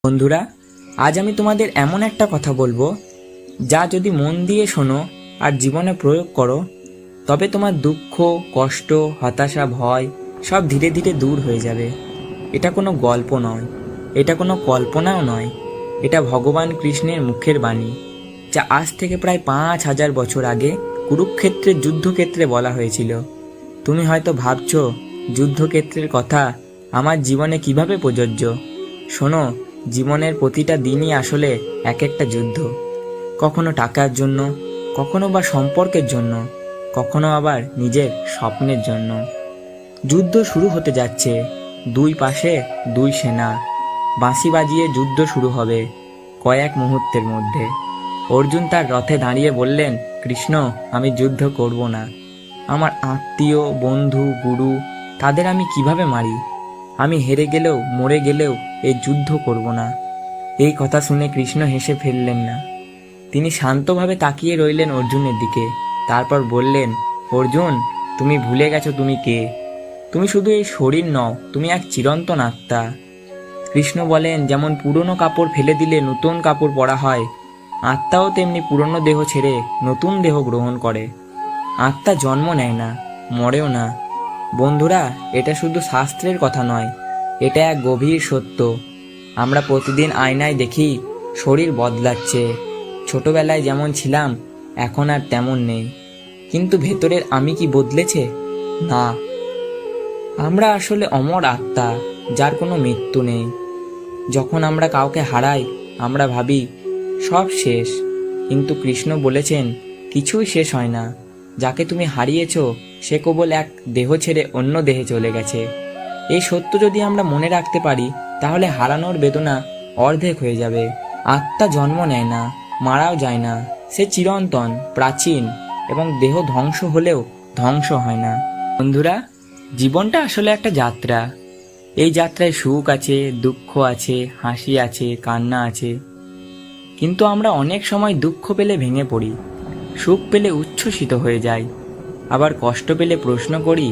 বন্ধুরা, আজ আমি তোমাদের এমন একটা কথা বলবো যা যদি মন দিয়ে শোনো আর জীবনে প্রয়োগ করো তবে তোমার দুঃখ, কষ্ট, হতাশা, ভয় সব ধীরে ধীরে দূর হয়ে যাবে। এটা কোনো গল্প নয়, এটা কোনো কল্পনাও নয়, এটা ভগবান কৃষ্ণের মুখের বাণী, যা আজ থেকে প্রায় 5000 বছর আগে কুরুক্ষেত্রের যুদ্ধক্ষেত্রে বলা হয়েছিল। তুমি হয়তো ভাবছো যুদ্ধক্ষেত্রের কথা আমার জীবনে কিভাবে প্রযোজ্য। শোনো, জীবনের প্রতিটা দিনই আসলে এক একটা যুদ্ধ। কখনো টাকার জন্য, কখনো বা সম্পর্কের জন্য, কখনো আবার নিজের স্বপ্নের জন্য। যুদ্ধ শুরু হতে যাচ্ছে, দুই পাশে দুই সেনা, বাঁশি বাজিয়ে যুদ্ধ শুরু হবে কয়েক মুহূর্তের মধ্যে। অর্জুন তার রথে দাঁড়িয়ে বললেন, কৃষ্ণ, আমি যুদ্ধ করব না। আমার আত্মীয়, বন্ধু, গুরু, তাদের আমি কিভাবে মারি? আমি হেরে গেলেও, মরে গেলেও এই যুদ্ধ করব না। এই কথা শুনে কৃষ্ণ হেসে ফেললেন না। তিনি শান্তভাবে তাকিয়ে রইলেন অর্জুনের দিকে। তারপর বললেন, অর্জুন, তুমি ভুলে গেছো তুমি কে। তুমি শুধু এই শরীর নও, তুমি এক চিরন্তন আত্মা। কৃষ্ণ বলেন, যেমন পুরনো কাপড় ফেলে দিলে নতুন কাপড় পরা হয়, আত্মাও তেমনি পুরনো দেহ ছেড়ে নতুন দেহ গ্রহণ করে। আত্মা জন্ম নেয় না, মরেও না। বন্ধুরা, এটা শুধু শাস্ত্রের কথা নয়, এটা এক গভীর সত্য। আমরা প্রতিদিন আয়নায় দেখি শরীর বদলাচ্ছে, ছোটবেলায় যেমন ছিলাম এখন আর তেমন নেই। কিন্তু ভেতরের আমি কি বদলেছে? না। আমরা আসলে অমর আত্মা, যার কোনো মৃত্যু নেই। যখন আমরা কাউকে হারাই আমরা ভাবি সব শেষ, কিন্তু কৃষ্ণ বলেছেন কিছুই শেষ হয় না। যাকে তুমি হারিয়েছ সে কেবল এক দেহ ছেড়ে অন্য দেহে চলে গেছে। এই সত্য যদি আমরা মনে রাখতে পারি তাহলে হারানোর বেদনা অর্ধেক হয়ে যাবে। আত্মা জন্ম নেয় না, মারাও যায় না, সে চিরন্তন, প্রাচীন এবং দেহ ধ্বংস হলেও ধ্বংস হয় না। বন্ধুরা, জীবনটা আসলে একটা যাত্রা। এই যাত্রায় সুখ আছে, দুঃখ আছে, হাসি আছে, কান্না আছে। কিন্তু আমরা অনেক সময় দুঃখ পেলে ভেঙে পড়ি, সুখ পেলে উচ্ছ্বসিত হয়ে যাই, আবার কষ্ট পেলে প্রশ্ন করি,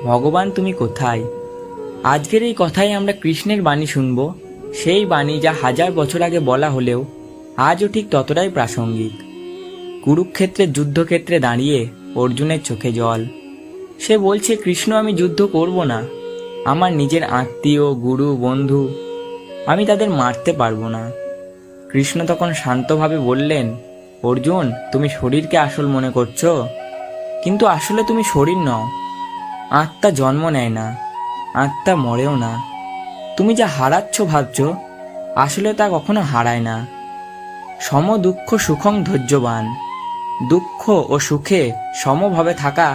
ভগবান তুমি কোথায়? আজকের এই কথায় আমরা কৃষ্ণের বাণী শুনব, সেই বাণী যা 1000 বছর আগে বলা হলেও আজও ঠিক ততটাই প্রাসঙ্গিক। কুরুক্ষেত্রের যুদ্ধক্ষেত্রে দাঁড়িয়ে অর্জুনের চোখে জল। সে বলছে, কৃষ্ণ, আমি যুদ্ধ করব না। আমার নিজের আত্মীয়, গুরু, বন্ধু, আমি তাদের মারতে পারবো না। কৃষ্ণ তখন শান্তভাবে বললেন, অর্জুন, তুমি শরীরকে আসল মনে করছো, কিন্তু আসলে তুমি শরীর নও। আত্মা জন্ম নেয় না, আত্মা মরেও না। তুমি যা হারাচ্ছ ভাবছো, আসলে তা কখনো হারায় না। সম দুঃখ সুখং ধৈর্যবান। দুঃখ ও সুখে সমভাবে থাকা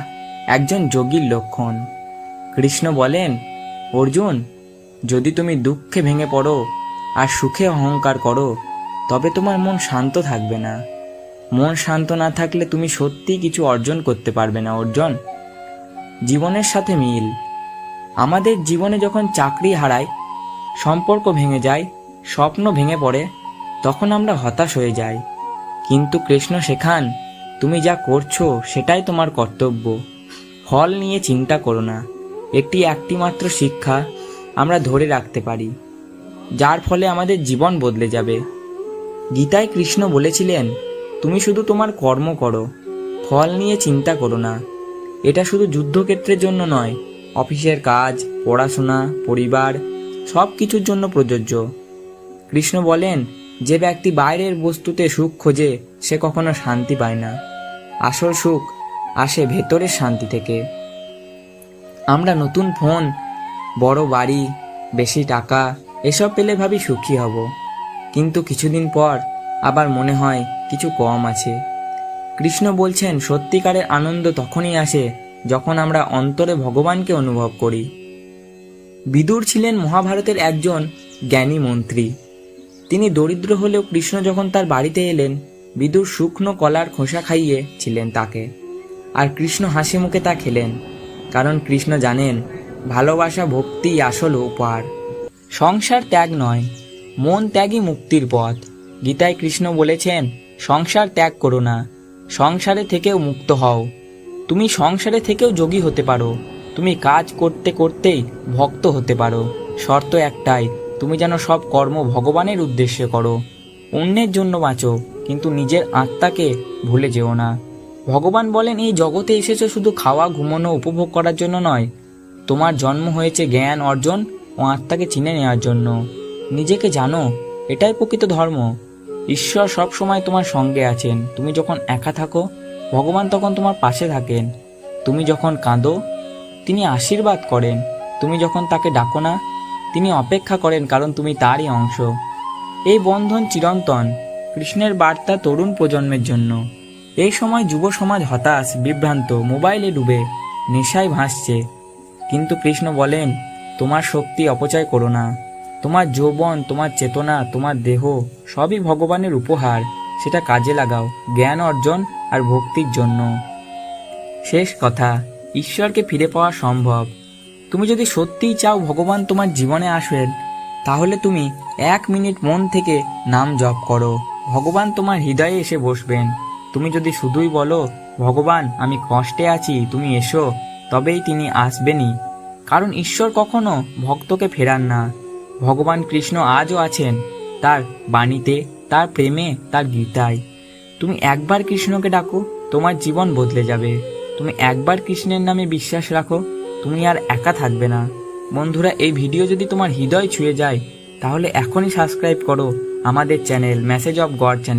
একজন যোগীর লক্ষণ। কৃষ্ণ বলেন, অর্জুন, যদি তুমি দুঃখে ভেঙে পড়ো আর সুখে অহংকার করো তবে তোমার মন শান্ত থাকবে না। মন শান্ত না থাকলে তুমি সত্যিই কিছু অর্জন করতে পারবে না। অর্জন জীবনের সাথে মিল। আমাদের জীবনে যখন চাকরি হারায়, সম্পর্ক ভেঙে যায়, স্বপ্ন ভেঙে পড়ে, তখন আমরা হতাশ হয়ে যাই। কিন্তু কৃষ্ণ শেখান, তুমি যা করছো সেটাই তোমার কর্তব্য। ফল নিয়ে চিন্তা করো না। একটি মাত্র শিক্ষা আমরা ধরে রাখতে পারি, যার ফলে আমাদের জীবন বদলে যাবে। গীতায় কৃষ্ণ বলেছিলেন, তুমি শুধু তোমার কর্ম করো, ফল নিয়ে চিন্তা করো না। এটা শুধু যুদ্ধক্ষেত্রের জন্য নয়, অফিসের কাজ, পড়াশোনা, পরিবার, সব কিছুর জন্য প্রযোজ্য। কৃষ্ণ বলেন, যে ব্যক্তি বাইরের বস্তুতে সুখ খোঁজে সে কখনো শান্তি পায় না। আসল সুখ আসে ভেতরের শান্তি থেকে। আমরা নতুন ফোন, বড় বাড়ি, বেশি টাকা এসব পেলে ভাবি সুখী হব, কিন্তু কিছুদিন পর আবার মনে হয় কিছু কম আছে। কৃষ্ণ বলছেন, সত্যিকারের আনন্দ তখনই আসে যখন আমরা অন্তরে ভগবানকে অনুভব করি। বিদুর ছিলেন মহাভারতের একজন জ্ঞানী মন্ত্রী। তিনি দরিদ্র হলেও কৃষ্ণ যখন তার বাড়িতে এলেন, বিদুর শুকনো কলার খোসা খাইয়ে ছিলেন তাকে, আর কৃষ্ণ হাসি মুখে তা খেলেন। কারণ কৃষ্ণ জানেন, ভালোবাসা, ভক্তি আসল উপহার। সংসার ত্যাগ নয়, মন ত্যাগই মুক্তির পথ। গীতায় কৃষ্ণ বলেছেন, সংসার ত্যাগ করো না, সংসারে থেকেও মুক্ত হও। তুমি সংসারে থেকেও যোগী হতে পারো, তুমি কাজ করতে করতেই ভক্ত হতে পারো। শর্ত একটাই, তুমি যেন সব কর্ম ভগবানের উদ্দেশ্যে করো। অন্যের জন্য বাঁচো, কিন্তু নিজের আত্মাকে ভুলে যেও না। ভগবান বলেন, এই জগতে এসেছো শুধু খাওয়া, ঘুমানো, উপভোগ করার জন্য নয়। তোমার জন্ম হয়েছে জ্ঞান অর্জন ও আত্মাকে চিনে নেওয়ার জন্য। নিজেকে জানো, এটাই প্রকৃত ধর্ম। ঈশ্বর সব সময় তোমার সঙ্গে আছেন। তুমি যখন একা থাকো, ভগবান তখন তোমার পাশে থাকেন। তুমি যখন কাঁদো, তিনি আশীর্বাদ করেন। তুমি যখন তাকে ডাকো না, তিনি অপেক্ষা করেন, কারণ তুমি তারই অংশ। এই বন্ধন চিরন্তন। কৃষ্ণের বার্তা তরুণ প্রজন্মের জন্য। এই সময় যুব সমাজ হতাশ, বিভ্রান্ত, মোবাইলে ডুবে, নেশায় ভাসছে। কিন্তু কৃষ্ণ বলেন, তোমার শক্তি অপচয় করো না। তোমার যৌবন, তোমার চেতনা, তোমার দেহ সবই ভগবানের উপহার। সেটা কাজে লাগাও জ্ঞান অর্জন আর ভক্তির জন্য। শেষ কথা, ঈশ্বরকে ফিরে পাওয়া সম্ভব। তুমি যদি সত্যিই চাও ভগবান তোমার জীবনে আসেন, তাহলে তুমি 1 মিনিট মন থেকে নাম জপ করো। ভগবান তোমার হৃদয়ে এসে বসবেন। তুমি যদি শুধুই বলো, ভগবান আমি কষ্টে আছি, তুমি এসো, তবেই তিনি আসবেনই। কারণ ঈশ্বর কখনো ভক্তকে ফেরান না। ভগবান কৃষ্ণ আজও আছেন, তার বাণীতে, তার প্রেমে, তার গীতায়। তুমি একবার কৃষ্ণকে ডাকো, তোমার জীবন বদলে যাবে। তুমি একবার কৃষ্ণের নামে বিশ্বাস রাখো, তুমি আর একা থাকবে না। বন্ধুরা, এই ভিডিও যদি তোমার হৃদয় ছুঁয়ে যায়, তাহলে এখনই সাবস্ক্রাইব করো আমাদের channel message of god channel.